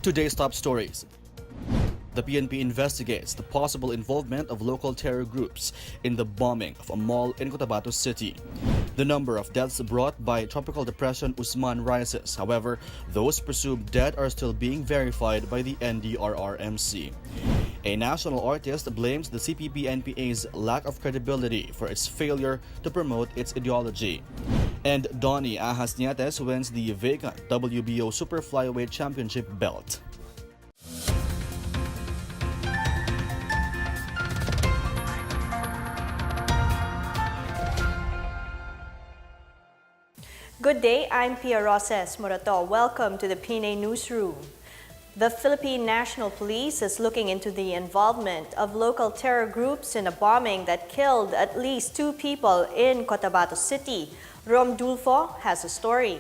Today's top stories. The PNP investigates the possible involvement of local terror groups in the bombing of a mall in Cotabato City. The number of deaths brought by tropical depression Usman rises. However, those presumed dead are still being verified by the NDRRMC. A national artist blames the CPP-NPA's lack of credibility for its failure to promote its ideology. And Donnie Ahas Nietes wins the vacant WBO Super Flyweight Championship belt. Good day, I'm Pia Roses Morato. Welcome to the PNA Newsroom. The Philippine National Police is looking into the involvement of local terror groups in a bombing that killed at least 2 people in Cotabato City. Rom Dulfo has a story.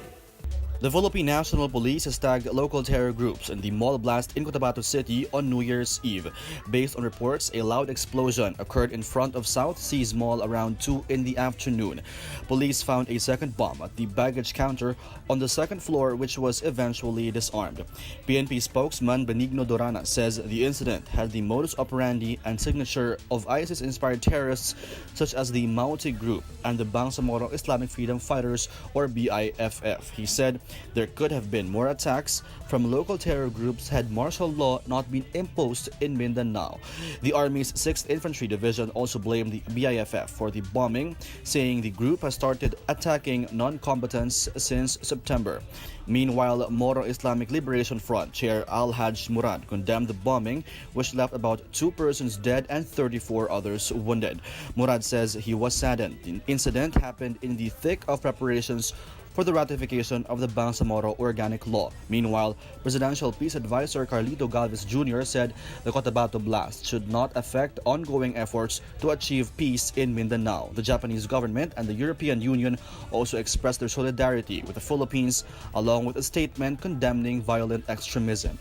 The Philippine National Police has tagged local terror groups in the mall blast in Cotabato City on New Year's Eve. Based on reports, a loud explosion occurred in front of South Seas Mall around 2 in the afternoon. Police found a second bomb at the baggage counter on the second floor, which was eventually disarmed. PNP spokesman Benigno Dorana says the incident had the modus operandi and signature of ISIS-inspired terrorists such as the Mauti Group and the Bangsamoro Islamic Freedom Fighters, or BIFF. He said there could have been more attacks from local terror groups had martial law not been imposed in Mindanao. The Army's 6th Infantry Division also blamed the BIFF for the bombing, saying the group has started attacking non-combatants since September. Meanwhile, Moro Islamic Liberation Front Chair Al-Hajj Murad condemned the bombing, which left about 2 persons dead and 34 others wounded. Murad says he was saddened. The incident happened in the thick of preparations for the ratification of the Bangsamoro Organic Law. Meanwhile, Presidential Peace Advisor Carlito Galvez Jr. said the Cotabato blast should not affect ongoing efforts to achieve peace in Mindanao. The Japanese government and the European Union also expressed their solidarity with the Philippines, along with a statement condemning violent extremism.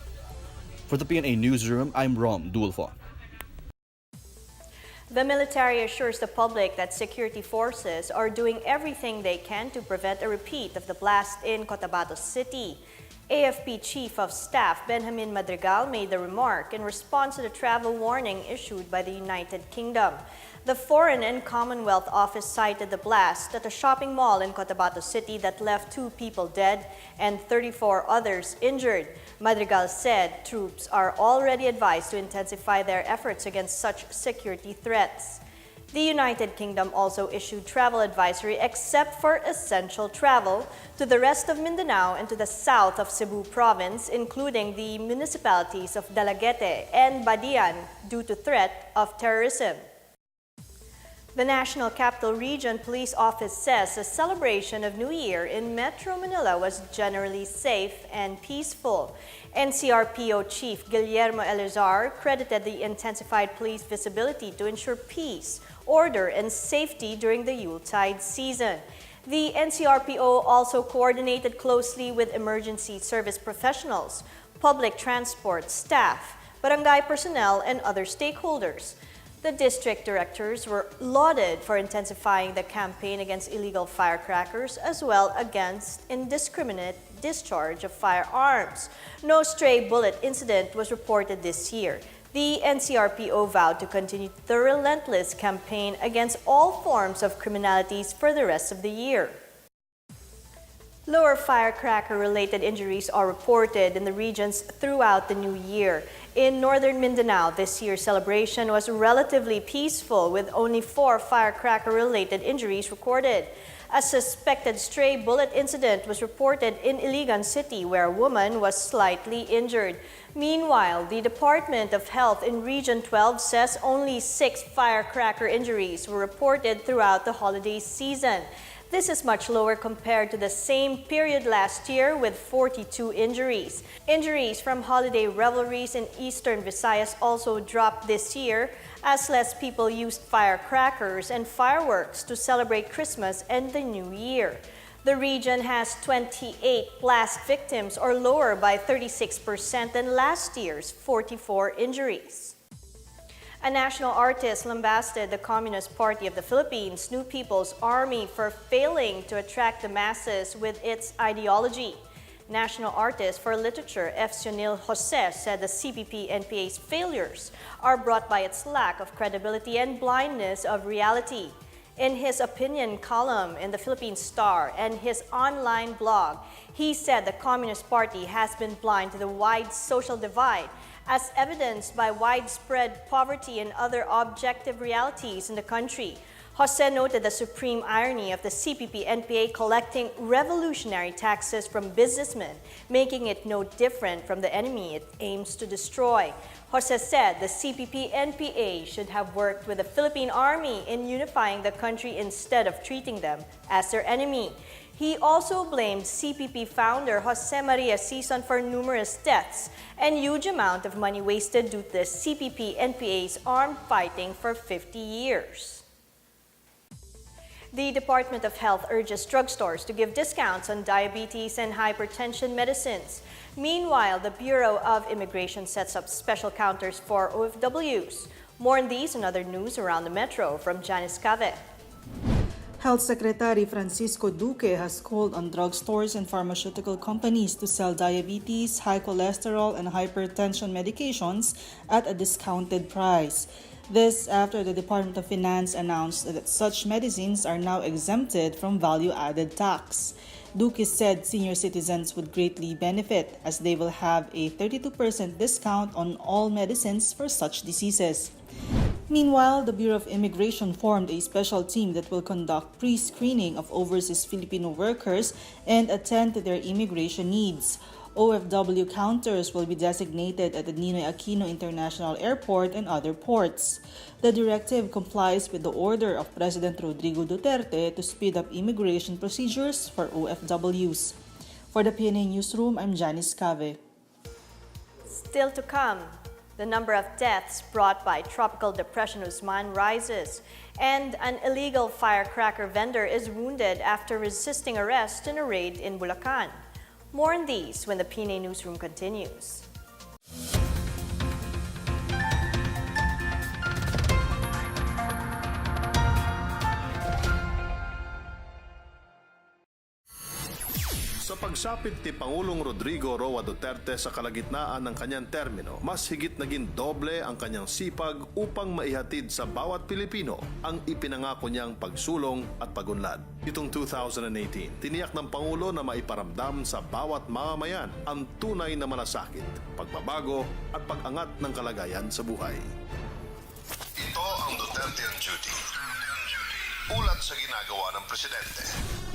For the PNA Newsroom, I'm Rom Dulfo. The military assures the public that security forces are doing everything they can to prevent a repeat of the blast in Cotabato City. AFP Chief of Staff Benjamin Madrigal made the remark in response to the travel warning issued by the United Kingdom. The Foreign and Commonwealth Office cited the blast at a shopping mall in Cotabato City that left 2 people dead and 34 others injured. Madrigal said troops are already advised to intensify their efforts against such security threats. The United Kingdom also issued travel advisory except for essential travel to the rest of Mindanao and to the south of Cebu province, including the municipalities of Dalaguete and Badian, due to threat of terrorism. The National Capital Region Police Office says the celebration of New Year in Metro Manila was generally safe and peaceful. NCRPO Chief Guillermo Elizar credited the intensified police visibility to ensure peace, order, and safety during the Yuletide season. The NCRPO also coordinated closely with emergency service professionals, public transport staff, barangay personnel, and other stakeholders. The district directors were lauded for intensifying the campaign against illegal firecrackers as well against indiscriminate discharge of firearms. No stray bullet incident was reported this year. The NCRPO vowed to continue the relentless campaign against all forms of criminalities for the rest of the year. Lower firecracker-related injuries are reported in the regions throughout the new year. In northern Mindanao, this year's celebration was relatively peaceful with only 4 firecracker-related injuries recorded. A suspected stray bullet incident was reported in Iligan City where a woman was slightly injured. Meanwhile, the Department of Health in Region 12 says only 6 firecracker injuries were reported throughout the holiday season. This is much lower compared to the same period last year with 42 injuries. Injuries from holiday revelries in eastern Visayas also dropped this year as less people used firecrackers and fireworks to celebrate Christmas and the New Year. The region has 28 blast victims, or lower by 36% than last year's 44 injuries. A national artist lambasted the Communist Party of the Philippines, New People's Army, for failing to attract the masses with its ideology. National Artist for Literature F. Sionil Jose said the CPP-NPA's failures are brought by its lack of credibility and blindness of reality. In his opinion column in the Philippine Star and his online blog, he said the Communist Party has been blind to the wide social divide, as evidenced by widespread poverty and other objective realities in the country. Jose noted the supreme irony of the CPP-NPA collecting revolutionary taxes from businessmen, making it no different from the enemy it aims to destroy. Jose said the CPP-NPA should have worked with the Philippine Army in unifying the country instead of treating them as their enemy. He also blamed CPP founder Jose Maria Sison for numerous deaths and huge amount of money wasted due to the CPP-NPA's armed fighting for 50 years. The Department of Health urges drugstores to give discounts on diabetes and hypertension medicines. Meanwhile, the Bureau of Immigration sets up special counters for OFWs. More on these and other news around the metro from Janice Cave. Health Secretary Francisco Duque has called on drugstores and pharmaceutical companies to sell diabetes, high cholesterol, and hypertension medications at a discounted price. This after the Department of Finance announced that such medicines are now exempted from value-added tax. Duque said senior citizens would greatly benefit as they will have a 32% discount on all medicines for such diseases. Meanwhile, the Bureau of Immigration formed a special team that will conduct pre-screening of overseas Filipino workers and attend to their immigration needs. OFW counters will be designated at the Ninoy Aquino International Airport and other ports. The directive complies with the order of President Rodrigo Duterte to speed up immigration procedures for OFWs. For the PNA Newsroom, I'm Janice Cave. Still to come, the number of deaths brought by tropical depression Usman rises, and an illegal firecracker vendor is wounded after resisting arrest in a raid in Bulacan. More on these when the PNA Newsroom continues. Sa pagsapit ni Pangulong Rodrigo Roa Duterte sa kalagitnaan ng kanyang termino, mas higit naging doble ang kanyang sipag upang maihatid sa bawat Pilipino ang ipinangako niyang pagsulong at pagunlad. Itong 2018, tiniyak ng Pangulo na maiparamdam sa bawat mamamayan ang tunay na malasakit, pagbabago at pag-angat ng kalagayan sa buhay. Ito ang Duterte on Duty. Ulat sa ginagawa ng Presidente.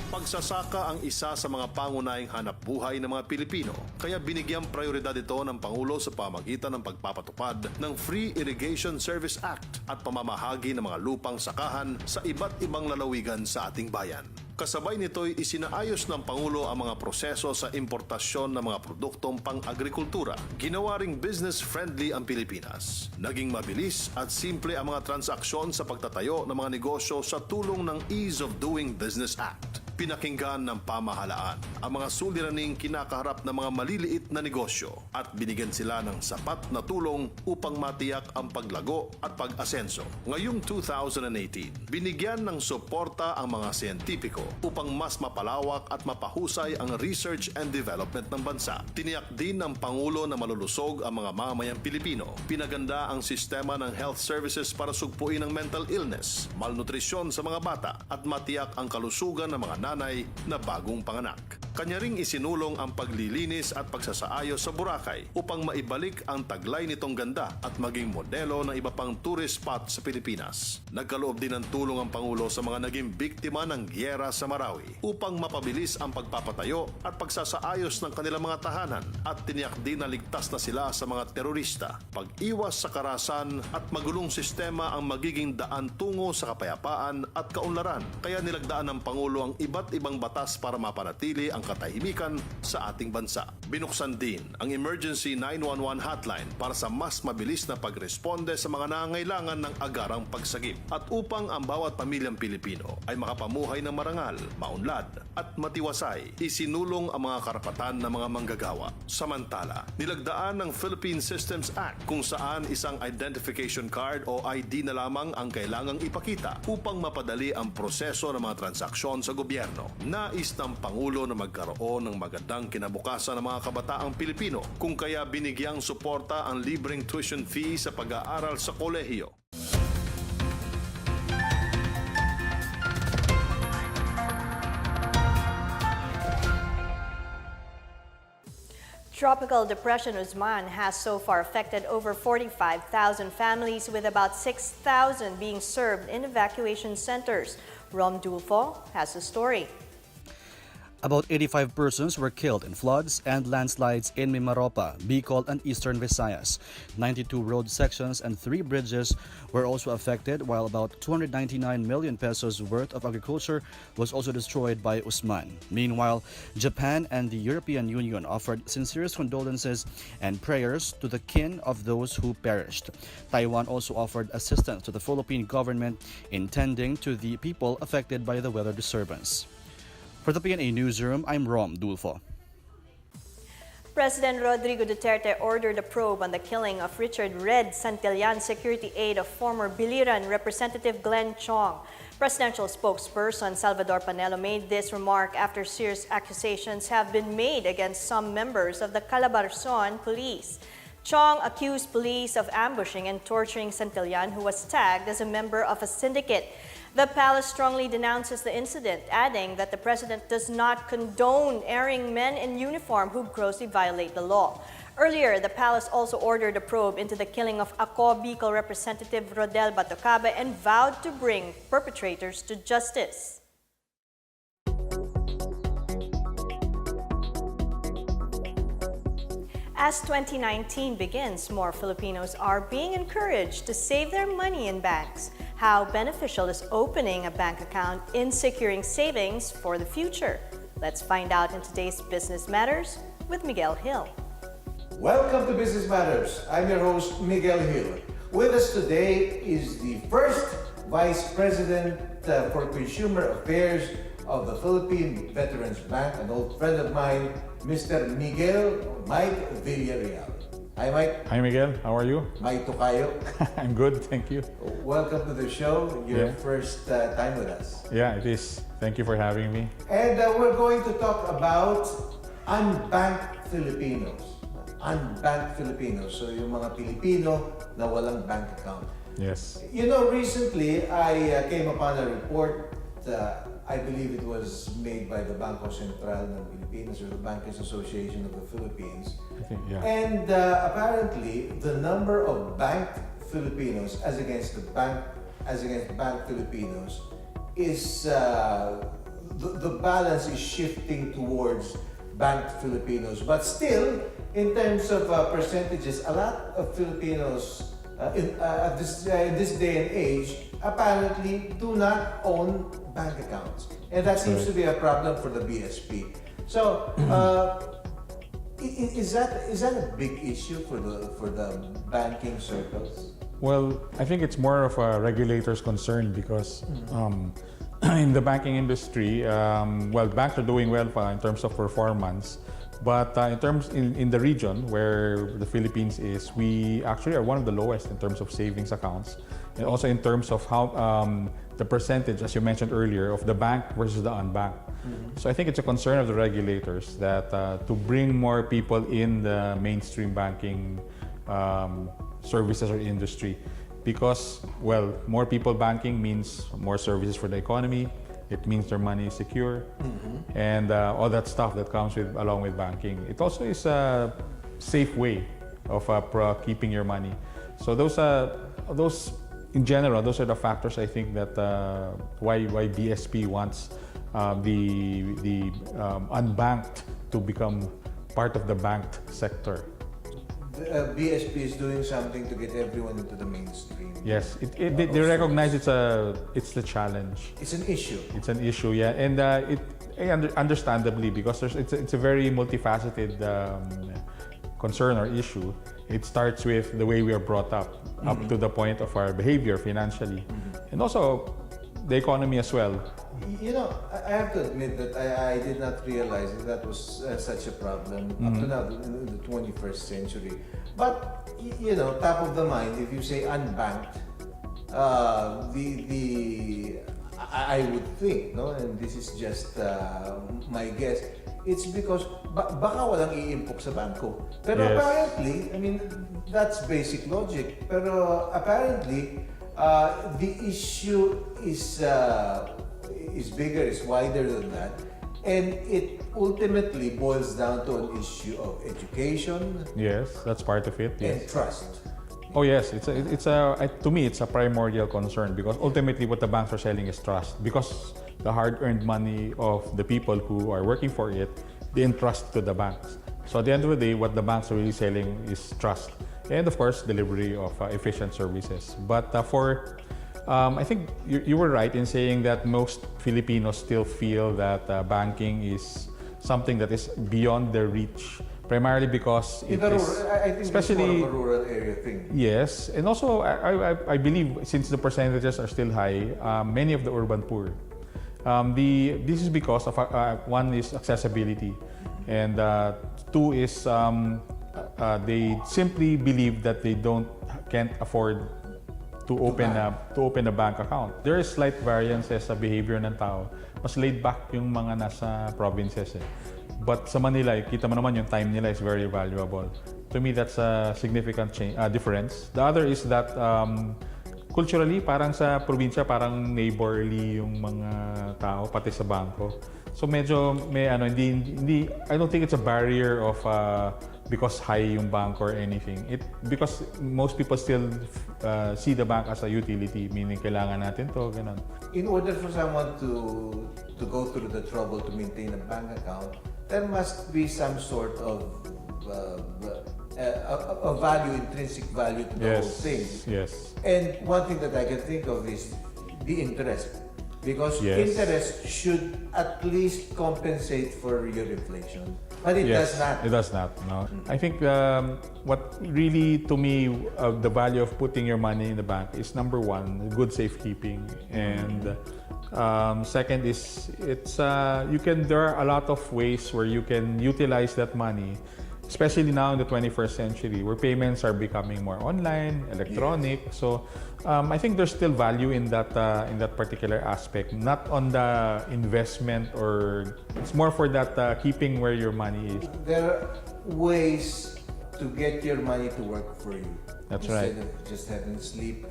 Pagsasaka ang isa sa mga pangunahing hanap buhay ng mga Pilipino, kaya binigyang prioridad ito ng Pangulo sa pamagitan ng pagpapatupad ng Free Irrigation Service Act at pamamahagi ng mga lupang sakahan sa iba't ibang lalawigan sa ating bayan. Kasabay nito'y isinaayos ng Pangulo ang mga proseso sa importasyon ng mga produktong pang-agrikultura. Ginawa ring business-friendly ang Pilipinas. Naging mabilis at simple ang mga transaksyon sa pagtatayo ng mga negosyo sa tulong ng Ease of Doing Business Act. Pinakinggan ng pamahalaan ang mga suliraning kinakaharap ng mga maliliit na negosyo at binigyan sila ng sapat na tulong upang matiyak ang paglago at pag-asenso. Ngayong 2018, binigyan ng suporta ang mga siyentipiko upang mas mapalawak at mapahusay ang research and development ng bansa. Tiniyak din ng Pangulo na malulusog ang mga mamamayang Pilipino. Pinaganda ang sistema ng health services para sugpuin ang mental illness, malnutrisyon sa mga bata at matiyak ang kalusugan ng mga nanay na bagong panganak. Kanya ring isinulong ang paglilinis at pagsasaayos sa Boracay upang maibalik ang taglay nitong ganda at maging modelo ng iba pang tourist spot sa Pilipinas. Nagkaloob din ng tulong ang Pangulo sa mga naging biktima ng gyera sa Marawi upang mapabilis ang pagpapatayo at pagsasaayos ng kanilang mga tahanan at tiniyak din na ligtas na sila sa mga terorista. Pag-iwas sa karahasan at magulong sistema ang magiging daan tungo sa kapayapaan at kaunlaran. Kaya nilagdaan ng Pangulo ang iba't ibang batas para mapanatili ang katahimikan sa ating bansa. Binuksan din ang Emergency 911 hotline para sa mas mabilis na pagresponde sa mga nangangailangan ng agarang pagsagip at upang ang bawat pamilyang Pilipino ay makapamuhay ng marangal, maunlad at matiwasay, isinulong ang mga karapatan ng mga manggagawa. Samantala, nilagdaan ng Philippine Systems Act kung saan isang identification card o ID na lamang ang kailangang ipakita upang mapadali ang proseso ng mga transaksyon sa gobyerno. Nais ng Pangulo na magkaroon magkaroon ng magandang kinabukasan ng mga kabataang Pilipino, kung kaya binigyang suporta ang libreng tuition fee sa pag-aaral sa kolehiyo. Tropical Depression Usman has so far affected over 45,000 families, with about 6,000 being served in evacuation centers. Rom Dulfo has the story. About 85 persons were killed in floods and landslides in Mimaropa, Bicol, and eastern Visayas. 92 road sections and 3 bridges were also affected, while about 299 million pesos worth of agriculture was also destroyed by Usman. Meanwhile, Japan and the European Union offered sincerest condolences and prayers to the kin of those who perished. Taiwan also offered assistance to the Philippine government in tending to the people affected by the weather disturbance. For the PNA Newsroom, I'm Rom Dulfo. President Rodrigo Duterte ordered a probe on the killing of Richard Red Santillan, security aide of former Biliran Representative Glenn Chong. Presidential spokesperson Salvador Panelo made this remark after serious accusations have been made against some members of the Calabarzon police. Chong accused police of ambushing and torturing Santillan, who was tagged as a member of a syndicate. The palace strongly denounces the incident, adding that the president does not condone airing men in uniform who grossly violate the law. Earlier, the palace also ordered a probe into the killing of Ako Bicol Representative Rodel Batocaba and vowed to bring perpetrators to justice. As 2019 begins, more Filipinos are being encouraged to save their money in banks. How beneficial is opening a bank account in securing savings for the future? Let's find out in today's Business Matters with Miguel Hill. Welcome to Business Matters. I'm your host, Miguel Hill. With us today is the first Vice President for Consumer Affairs of the Philippine Veterans Bank, an old friend of mine, Mr. Mike Villarreal. Hi, Mike. Hi, Miguel. How are you? Mike Tocayo. I'm good, thank you. Welcome to the show. Your Yeah. first time with us. Yeah, it is. Thank you for having me. And we're going to talk about unbanked Filipinos. Unbanked Filipinos. So yung mga Pilipino na walang bank account. Yes. You know, recently I came upon a report, I believe it was made by the Bangko Sentral ng Pilipinas or the Bankers Association of the Philippines. I think, yeah. And apparently, the number of banked Filipinos as against banked Filipinos is the balance is shifting towards banked Filipinos. But still, in terms of percentages, a lot of Filipinos in this day and age apparently do not own bank accounts, and that seems to be a problem for the BSP. So, is that a big issue for the banking circles? Well, I think it's more of a regulator's concern because in the banking industry, banks are doing well in terms of performance. But in the region where the Philippines is, we actually are one of the lowest in terms of savings accounts, and also in terms of how the percentage, as you mentioned earlier, of the bank versus the unbanked. So I think it's a concern of the regulators that to bring more people in the mainstream banking services or industry, because more people banking means more services for the economy. It means their money is secure, and all that stuff that comes along with banking. It also is a safe way of keeping your money. So those in general, those are the factors I think that why BSP wants the unbanked to become part of the banked sector. The BSP is doing something to get everyone into the mainstream. Yes, they recognize it's the challenge. It's an issue. It's an issue, yeah, and understandably, because it's a very multifaceted concern or issue. It starts with the way we are brought up to the point of our behavior financially, and also the economy as well. You know, I have to admit that I did not realize that was such a problem up to now in the 21st century. But, you know, top of the mind, if you say unbanked, I would think, no, and this is just my guess, it's because baka walang iimpok sa bangko. Pero Yes. apparently, I mean, that's basic logic. Pero apparently, the issue is bigger, is wider than that. And it ultimately boils down to an issue of education Yes, that's part of it. and Yes. trust. Oh yes, to me it's a primordial concern because ultimately what the banks are selling is trust because the hard-earned money of the people who are working for it, they entrust to the banks. So at the end of the day, what the banks are really selling is trust and of course delivery of efficient services. But I think you were right in saying that most Filipinos still feel that banking is something that is beyond their reach. Primarily because In it the is, rural, I think especially it's more of a rural area thing. yes, and also I believe since the percentages are still high, many of the urban poor. This is because of one is accessibility, and two is they simply believe that they can't afford to open a bank account. There is slight variances sa behavior ng tao. Mas laid back yung mga nasa provinces eh. But sa Manila, kita mo naman yung time nila is very valuable. To me, that's a significant difference. The other is that culturally, parang sa probinsya, parang neighborly yung mga tao, pati sa bangko. So medyo may hindi I don't think it's a barrier of because high yung bank or anything. Because most people still see the bank as a utility, meaning kailangan natin to, ganun. In order for someone to go through the trouble to maintain a bank account, there must be some sort of a value, intrinsic value to the whole thing. Yes. And one thing that I can think of is the interest. Because Yes. interest should at least compensate for your inflation. But it does not. It does not. No. I think what really, to me, the value of putting your money in the bank is number one, good safekeeping, and second is there are a lot of ways where you can utilize that money, especially now in the 21st century, where payments are becoming more online, electronic. Yes. So I think there's still value in that particular aspect, not on the investment, or it's more for that keeping where your money is. There are ways to get your money to work for you. That's instead right. of just having sleep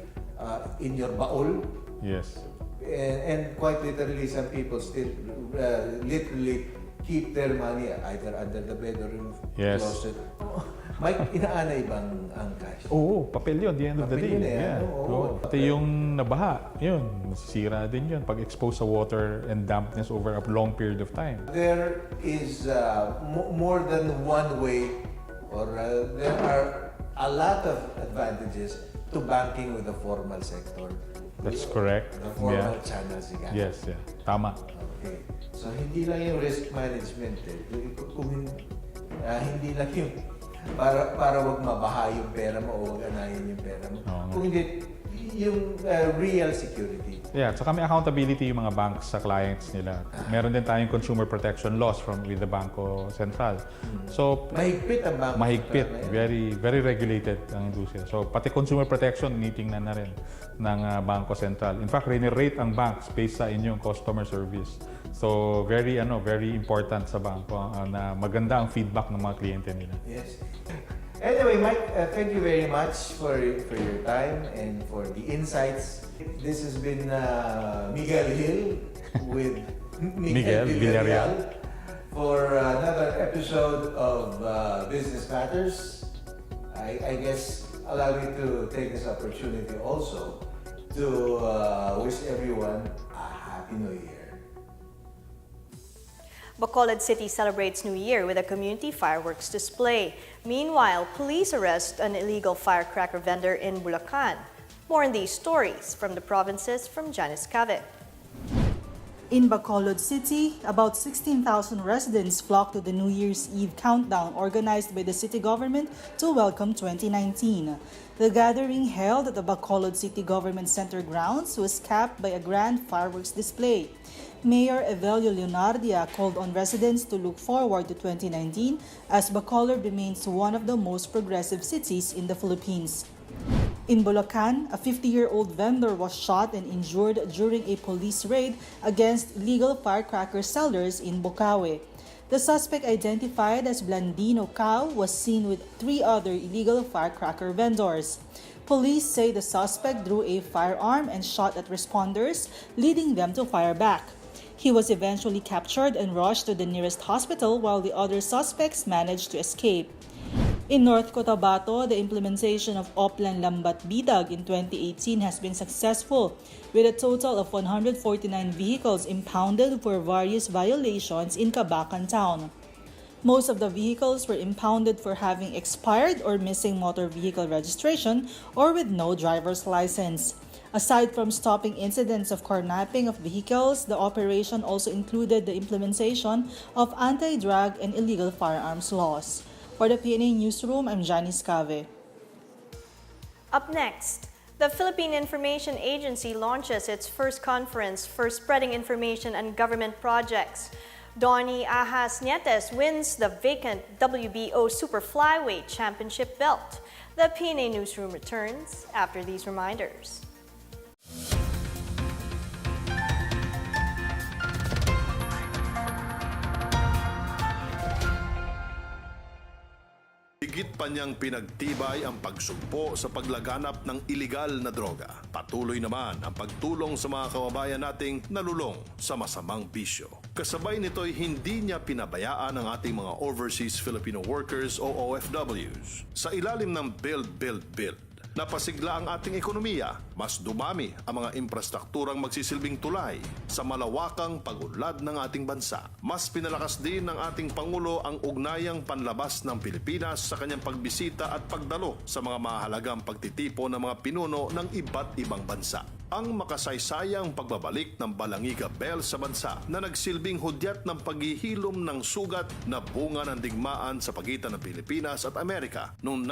in your baul. Yes. And quite literally, some people still literally keep their money either under the bed or in Yes. closet. Mike, inaanay bang ang cash? Oo, papel yun, at the end of the Papel day. yun eh, Yeah. ano? Oo, Oo. Pati papel. yung nabaha, yun, masisira din yun pag exposed sa water and dampness over a long period of time. There is more than one way, or there are a lot of advantages to banking with the formal sector. That's correct. The formal Yeah. channels. Ika. Yes, yeah. Tama. Okay. So, hindi lang yung risk management eh. Hindi lang yung para wag mabaha yung pera mo o wag anayin yung pera mo. Oo nga. Kung hindi, yung real security. Yeah, saka may accountability yung mga banks sa clients nila. Meron din tayong consumer protection laws with the Bangko Sentral. So, Mahigpit ang banko. mahigpit, very very regulated ang industriya. So pati consumer protection nitingnan na rin ng Bangko Sentral. In fact, rate ang banks based sa inyong customer service. So very important sa bangko na maganda ang feedback ng mga kliyente nila. Yes. Anyway, Mike, thank you very much for your time and for the insights. This has been Miguel Hill with Miguel Villarreal for another episode of Business Matters. I guess allow me to take this opportunity also to wish everyone a Happy New Year. Bacolod City celebrates New Year with a community fireworks display. Meanwhile, police arrest an illegal firecracker vendor in Bulacan. More on these stories from the provinces from Janice Cave. In Bacolod City, about 16,000 residents flocked to the New Year's Eve countdown organized by the city government to welcome 2019. The gathering held at the Bacolod City Government Center grounds was capped by a grand fireworks display. Mayor Evelio Leonardia called on residents to look forward to 2019 as Bacolod remains one of the most progressive cities in the Philippines. In Bulacan, a 50-year-old vendor was shot and injured during a police raid against illegal firecracker sellers in Bocaue. The suspect, identified as Blandino Cao, was seen with 3 other illegal firecracker vendors. Police say the suspect drew a firearm and shot at responders, leading them to fire back. He was eventually captured and rushed to the nearest hospital while the other suspects managed to escape. In North Cotabato, the implementation of Oplan Lambat Bidag in 2018 has been successful, with a total of 149 vehicles impounded for various violations in Cabacan town. Most of the vehicles were impounded for having expired or missing motor vehicle registration or with no driver's license. Aside from stopping incidents of carnapping of vehicles, the operation also included the implementation of anti-drug and illegal firearms laws. For the PNA Newsroom, I'm Janice Cave. Up next, the Philippine Information Agency launches its first conference for spreading information on government projects. Donnie Ahas Nietes wins the vacant WBO Super Flyweight Championship belt. The PNA Newsroom returns after these reminders. Higit pa niyang pinagtibay ang pagsugpo sa paglaganap ng iligal na droga. Patuloy naman ang pagtulong sa mga kababayan nating nalulong sa masamang bisyo. Kasabay nito'y hindi niya pinabayaan ang ating mga overseas Filipino workers o OFWs. Sa ilalim ng Build, napasigla ang ating ekonomiya, mas dumami ang mga infrastrukturang magsisilbing tulay sa malawakang pag-unlad ng ating bansa. Mas pinalakas din ng ating Pangulo ang ugnayang panlabas ng Pilipinas sa kanyang pagbisita at pagdalo sa mga mahalagang pagtitipon ng mga pinuno ng iba't ibang bansa. Ang makasaysayang pagbabalik ng Balangiga Bell sa bansa na nagsilbing hudyat ng paghihilom ng sugat na bunga ng digmaan sa pagitan ng Pilipinas at Amerika noong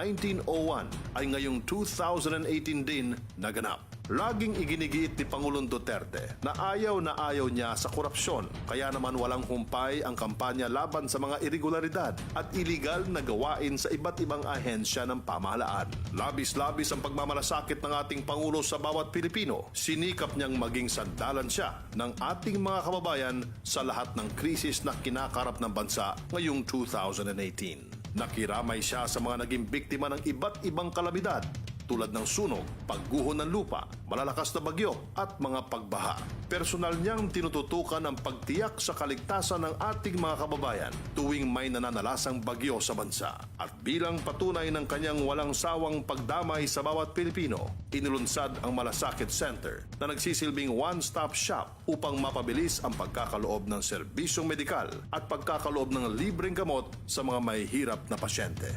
1901 ay ngayong 2018 din naganap. Laging iginigiit ni Pangulong Duterte na ayaw niya sa korupsyon, kaya naman walang humpay ang kampanya laban sa mga irregularidad at iligal na gawain sa iba't ibang ahensya ng pamahalaan. Labis-labis ang pagmamalasakit ng ating Pangulo sa bawat Pilipino. Sinikap niyang maging sandalan siya ng ating mga kababayan sa lahat ng krisis na kinakarap ng bansa ngayong 2018. Nakiramay siya sa mga naging biktima ng iba't ibang kalamidad tulad ng sunog, pagguho ng lupa, malalakas na bagyo at mga pagbaha. Personal niyang tinututukan ang pagtiyak sa kaligtasan ng ating mga kababayan tuwing may nananalasang bagyo sa bansa. At bilang patunay ng kanyang walang sawang pagdamay sa bawat Pilipino, inulunsad ang Malasakit Center na nagsisilbing one-stop shop upang mapabilis ang pagkakaloob ng serbisyong medikal at pagkakaloob ng libreng gamot sa mga mahihirap na pasyente.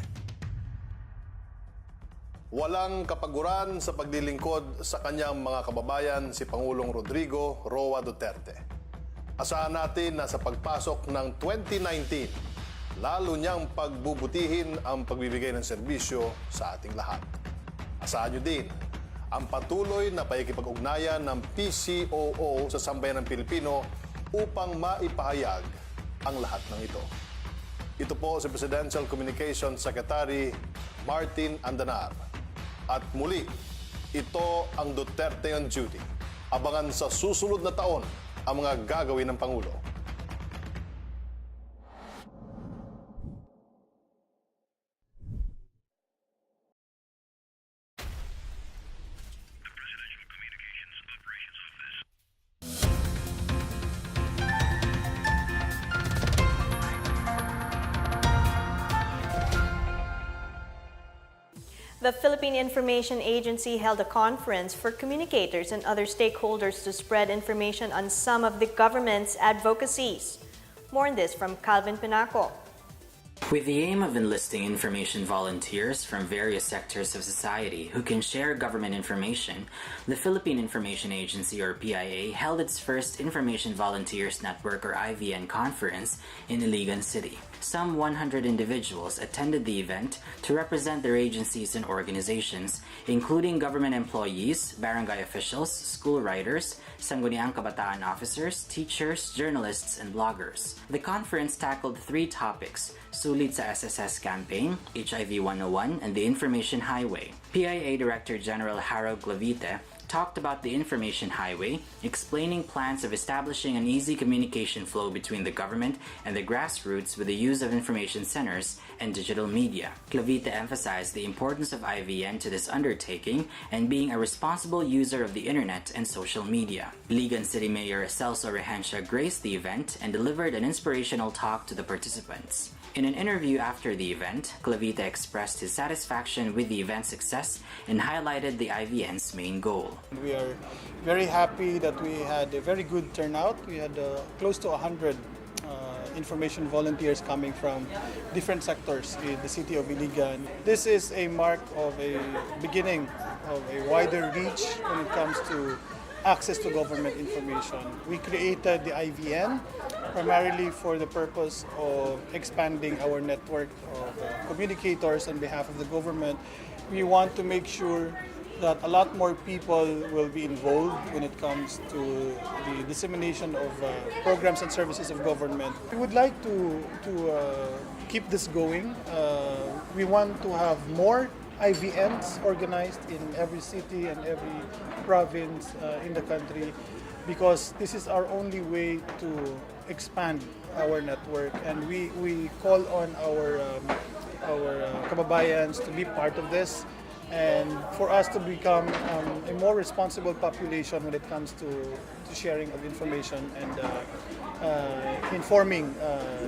Walang kapaguran sa paglilingkod sa kanyang mga kababayan si Pangulong Rodrigo Roa Duterte. Asahan natin na sa pagpasok ng 2019, lalo niyang pagbubutihin ang pagbibigay ng serbisyo sa ating lahat. Asahan niyo din ang patuloy na pakikipag-ugnayan ng PCOO sa sambayan ng Pilipino upang maipahayag ang lahat ng ito. Ito po si Presidential Communications Secretary Martin Andanar. At muli, ito ang Duterte on Duty. Abangan sa susunod na taon ang mga gagawin ng Pangulo. The Philippine Information Agency held a conference for communicators and other stakeholders to spread information on some of the government's advocacies. More on this from Calvin Pinaco. With the aim of enlisting information volunteers from various sectors of society who can share government information, the Philippine Information Agency, or PIA, held its first Information Volunteers Network, or IVN, conference in Iligan City. Some 100 individuals attended the event to represent their agencies and organizations, including government employees, barangay officials, school writers, sangguniang kabataan officers, teachers, journalists, and bloggers. The conference tackled 3 topics: Sulit sa SSS campaign, HIV 101, and the Information Highway. PIA Director General Harold Glavite talked about the information highway, explaining plans of establishing an easy communication flow between the government and the grassroots with the use of information centers and digital media. Cavite emphasized the importance of IVN to this undertaking and being a responsible user of the internet and social media. Ligan City Mayor Celso Regencia graced the event and delivered an inspirational talk to the participants. In an interview after the event, Cavite expressed his satisfaction with the event's success and highlighted the IVN's main goal. We are very happy that we had a very good turnout. We had close to 100 information volunteers coming from different sectors in the city of Iligan. This is a mark of a beginning of a wider reach when it comes to access to government information. We created the IVN primarily for the purpose of expanding our network of communicators on behalf of the government. We want to make sure that a lot more people will be involved when it comes to the dissemination of programs and services of government. We would like to keep this going. We want to have more IVNs organized in every city and every province in the country, because this is our only way to expand our network, and we call on our kababayans to be part of this and for us to become a more responsible population when it comes to sharing of information and informing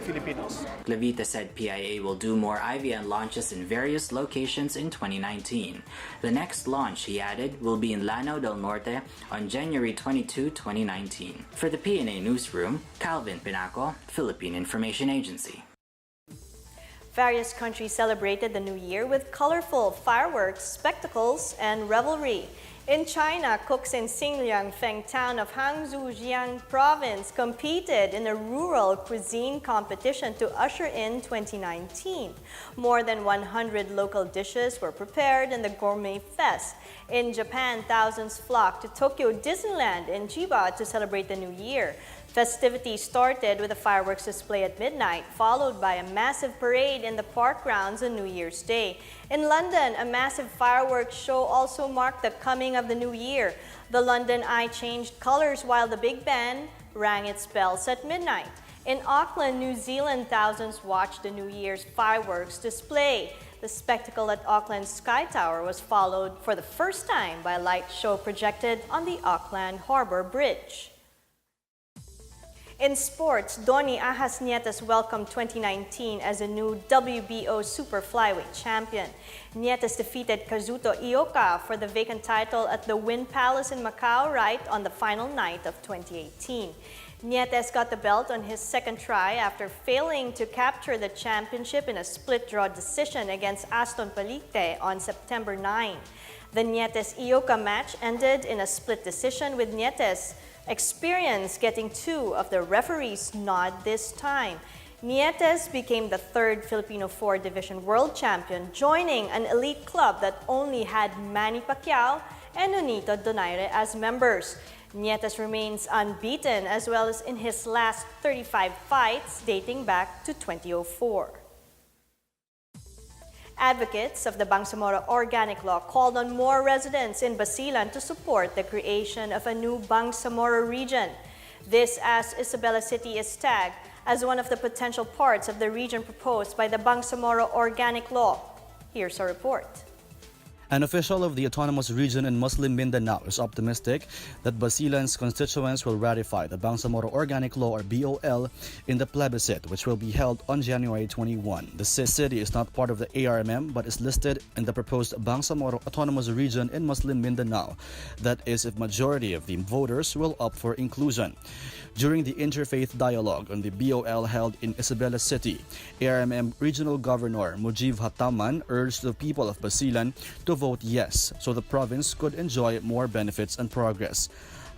Filipinos. Cavite said PIA will do more IVN launches in various locations in 2019. The next launch, he added, will be in Lanao del Norte on January 22, 2019. For the PNA Newsroom, Calvin Pinaco, Philippine Information Agency. Various countries celebrated the New Year with colorful fireworks, spectacles, and revelry. In China, cooks in Xinjiang town of Hangzhou, Jiang Province competed in a rural cuisine competition to usher in 2019. More than 100 local dishes were prepared in the Gourmet Fest. In Japan, thousands flocked to Tokyo Disneyland in Chiba to celebrate the New Year. Festivities started with a fireworks display at midnight, followed by a massive parade in the park grounds on New Year's Day. In London, a massive fireworks show also marked the coming of the New Year. The London Eye changed colors while the Big Ben rang its bells at midnight. In Auckland, New Zealand, thousands watched the New Year's fireworks display. The spectacle at Auckland Sky Tower was followed for the first time by a light show projected on the Auckland Harbour Bridge. In sports, Donnie Ahas Nietes welcomed 2019 as a new WBO Super Flyweight champion. Nietes defeated Kazuto Ioka for the vacant title at the Wind Palace in Macau right on the final night of 2018. Nietes got the belt on his second try after failing to capture the championship in a split-draw decision against Aston Palite on September 9. The Nietes-Ioka match ended in a split decision with Nietes' experience getting 2 of the referees' nod this time. Nietes became the 3rd Filipino 4 Division World Champion, joining an elite club that only had Manny Pacquiao and Nonito Donaire as members. Nietes remains unbeaten as well as in his last 35 fights dating back to 2004. Advocates of the Bangsamoro Organic Law called on more residents in Basilan to support the creation of a new Bangsamoro region. This as Isabela City is tagged as one of the potential parts of the region proposed by the Bangsamoro Organic Law. Here's a report. An official of the autonomous region in Muslim Mindanao is optimistic that Basilan's constituents will ratify the Bangsamoro Organic Law or BOL in the plebiscite, which will be held on January 21. The city is not part of the ARMM but is listed in the proposed Bangsamoro Autonomous Region in Muslim Mindanao. That is, if majority of the voters will opt for inclusion. During the interfaith dialogue on the BOL held in Isabela City, ARMM Regional Governor Mujib Hataman urged the people of Basilan to vote yes so the province could enjoy more benefits and progress.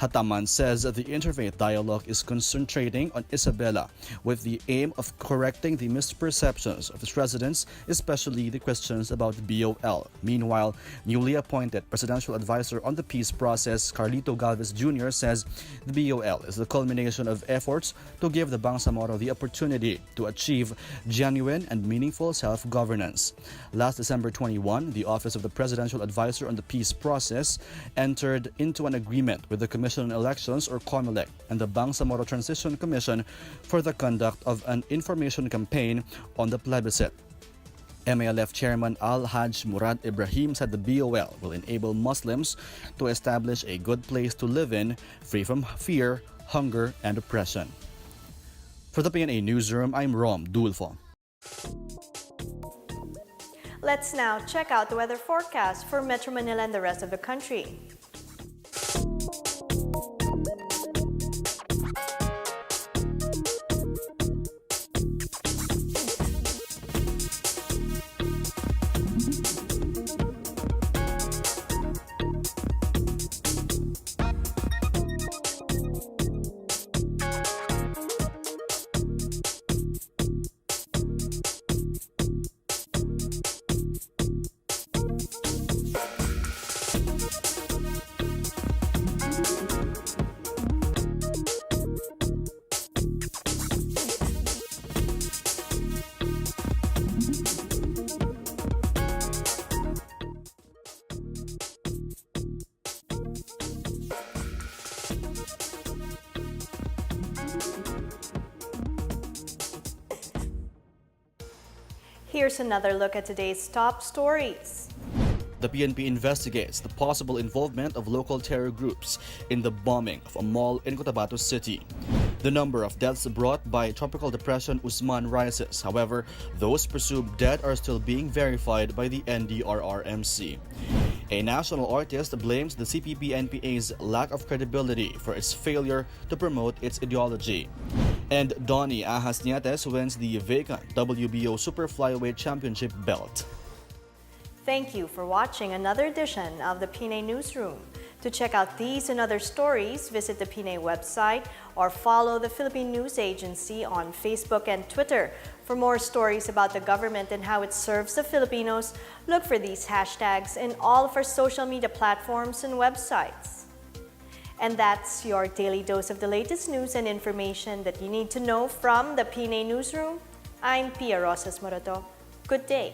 Hataman says the interfaith dialogue is concentrating on Isabela with the aim of correcting the misperceptions of its residents, especially the questions about BOL. Meanwhile, newly appointed Presidential Advisor on the Peace Process, Carlito Galvez Jr. says the BOL is the culmination of efforts to give the Bangsamoro the opportunity to achieve genuine and meaningful self-governance. Last December 21, the Office of the Presidential Advisor on the Peace Process entered into an agreement with the Commission on Elections, or COMELEC, and the Bangsamoro Transition Commission for the conduct of an information campaign on the plebiscite. MALF Chairman Al-Haj Murad Ibrahim said the BOL will enable Muslims to establish a good place to live in, free from fear, hunger, and oppression. For the PNA Newsroom, I'm Rom Dulfo. Let's now check out the weather forecast for Metro Manila and the rest of the country. Here's another look at today's top stories. The PNP investigates the possible involvement of local terror groups in the bombing of a mall in Cotabato City. The number of deaths brought by tropical depression Usman rises. However, those presumed dead are still being verified by the NDRRMC. A national artist blames the CPP-NPA's lack of credibility for its failure to promote its ideology. And Donnie Ahas Nietes wins the vacant WBO Super Flyweight Championship belt. Thank you for watching another edition of the PNA Newsroom. To check out these and other stories, visit the PNA website or follow the Philippine News Agency on Facebook and Twitter. For more stories about the government and how it serves the Filipinos, look for these hashtags in all of our social media platforms and websites. And that's your daily dose of the latest news and information that you need to know from the PNA Newsroom. I'm Pia Rosas Morato. Good day.